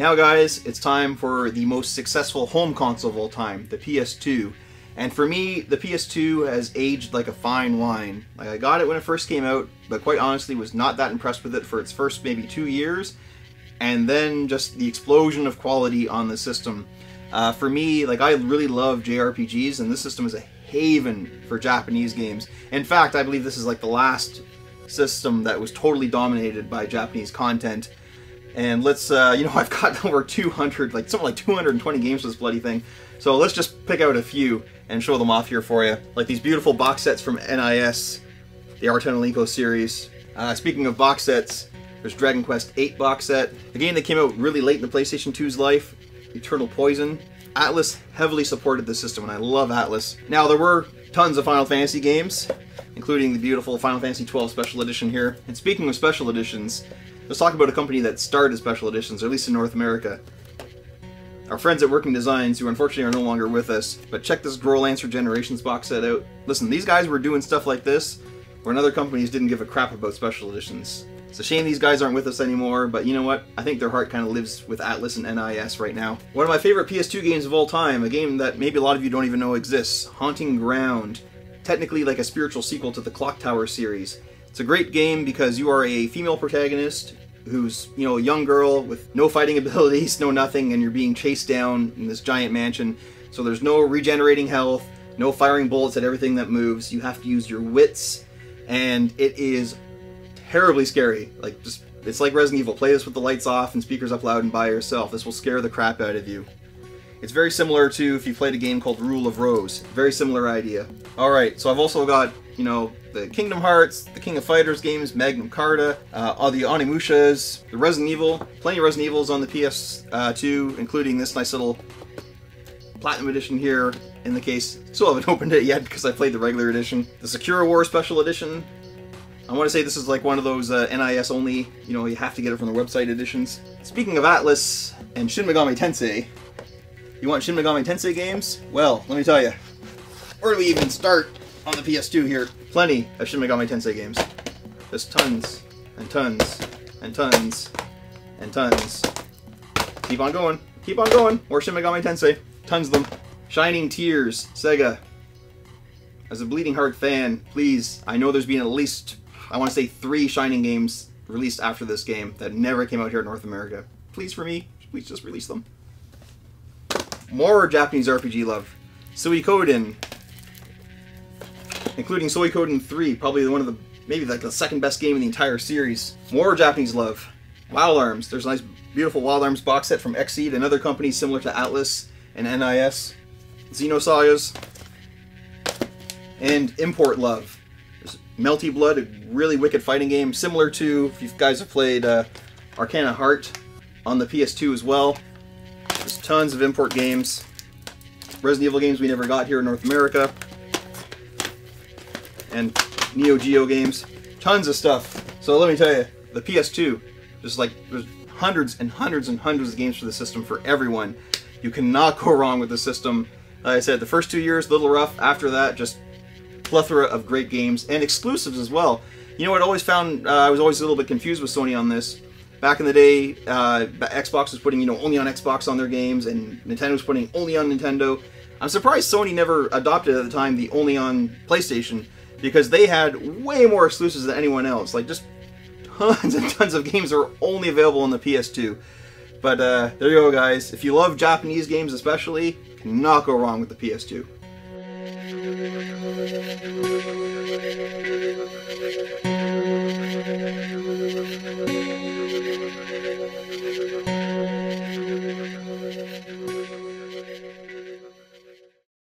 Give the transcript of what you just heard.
Now guys, it's time for the most successful home console of all time, the PS2. And for me, the PS2 has aged like a fine wine. Like, I got it when it first came out, but quite honestly was not that impressed with it for its first maybe 2 years. And then just the explosion of quality on the system. For me, like, I really love JRPGs, and this system is a haven for Japanese games. In fact, I believe this is like the last system that was totally dominated by Japanese content. And let's, you know, I've got over 200, like something like 220 games for this bloody thing. So let's just pick out a few and show them off here for you. Like these beautiful box sets from NIS, the R10 series. Speaking of box sets, there's Dragon Quest VIII box set. The game that came out really late in the PlayStation 2's life, Eternal Poison. Atlus heavily supported the system, and I love Atlus. Now, there were tons of Final Fantasy games, including the beautiful Final Fantasy XII Special Edition here. And speaking of special editions, let's talk about a company that started special editions, or at least in North America. Our friends at Working Designs, who unfortunately are no longer with us, but check this Growlancer Generations box set out. Listen, these guys were doing stuff like this when other companies didn't give a crap about special editions. It's a shame these guys aren't with us anymore, but you know what? I think their heart kind of lives with Atlus and NIS right now. One of my favorite PS2 games of all time, a game that maybe a lot of you don't even know exists, Haunting Ground. Technically like a spiritual sequel to the Clock Tower series. It's a great game because you are a female protagonist who's, you know, a young girl with no fighting abilities, no nothing, and you're being chased down in this giant mansion. So there's no regenerating health, no firing bullets at everything that moves. You have to use your wits, and it is terribly scary. Like, just, it's like Resident Evil. Play this with the lights off and speakers up loud and by yourself. This will scare the crap out of you. It's very similar to if you played a game called Rule of Rose. Very similar idea. Alright, so I've also got, you know, the Kingdom Hearts, the King of Fighters games, Magnum Carta, all the Onimushas, the Resident Evil. Plenty of Resident Evils on the PS2, including this nice little Platinum Edition here in the case. Still haven't opened it yet because I played the regular edition. The Sakura War Special Edition. I want to say this is like one of those NIS only, you know, you have to get it from the website editions. Speaking of Atlus and Shin Megami Tensei, you want Shin Megami Tensei games? Well, let me tell you, where do we even start on the PS2 here? Plenty of Shin Megami Tensei games. There's tons, and tons, and tons, and tons. Keep on going, more Shin Megami Tensei. Tons of them. Shining Tears, Sega. As a Bleeding Heart fan, please, I know there's been at least, I want to say 3 Shining games released after this game that never came out here in North America. Please, for me, please just release them. More Japanese RPG love. Suikoden, including Suikoden 3, probably one of the, maybe like the second best game in the entire series. More Japanese love. Wild Arms. There's a nice, beautiful Wild Arms box set from Xseed, another company similar to Atlus and NIS. Xenosagas. And Import Love. There's Melty Blood, a really wicked fighting game, similar to, if you guys have played Arcana Heart on the PS2 as well. There's tons of import games. Resident Evil games we never got here in North America. And Neo Geo games. Tons of stuff. So let me tell you, the PS2, just like, there's hundreds and hundreds and hundreds of games for the system for everyone. You cannot go wrong with the system. Like I said, the first 2 years, a little rough. After that, just plethora of great games and exclusives as well. You know what I always found, I was always a little bit confused with Sony on this. Back in the day, Xbox was putting, you know, only on Xbox on their games, and Nintendo was putting only on Nintendo. I'm surprised Sony never adopted at the time the only on PlayStation, because they had way more exclusives than anyone else. Like, just tons and tons of games are only available on the PS2. But there you go, guys. If you love Japanese games especially, cannot go wrong with the PS2.